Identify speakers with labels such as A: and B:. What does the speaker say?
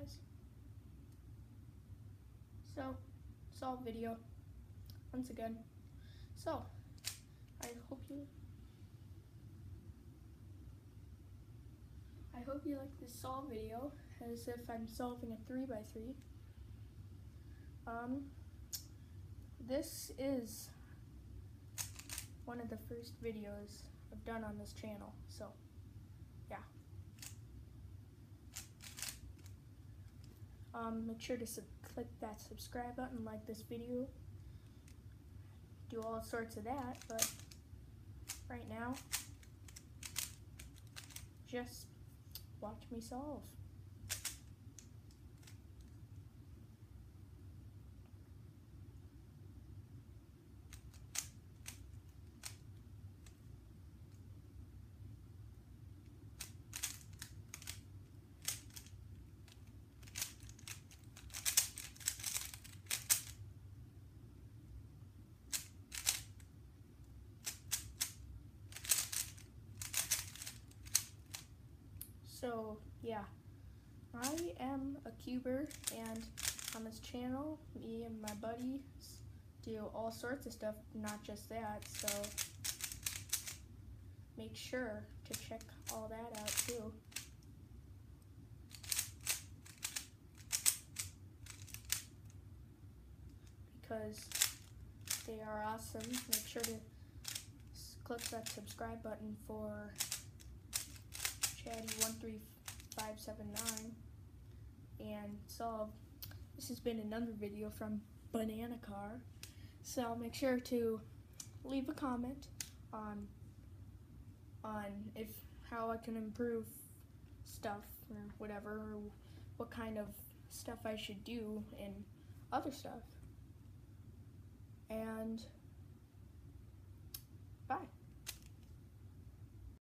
A: guys. So, solve video once again. So, I hope you like this solve video, as if I'm solving a 3x3. This is one of the first videos I've done on this channel, so yeah. Make sure to click that subscribe button, like this video, do all sorts of that, but right now, just watch me solve. So yeah, I am a cuber, and on this channel, me and my buddies do all sorts of stuff, not just that, so make sure to check all that out too. Because they are awesome. Make sure to click that subscribe button for Chatty13579 and solve. This has been another video from Banana Car. So make sure to leave a comment on if how I can improve stuff or whatever, or what kind of stuff I should do and other stuff. And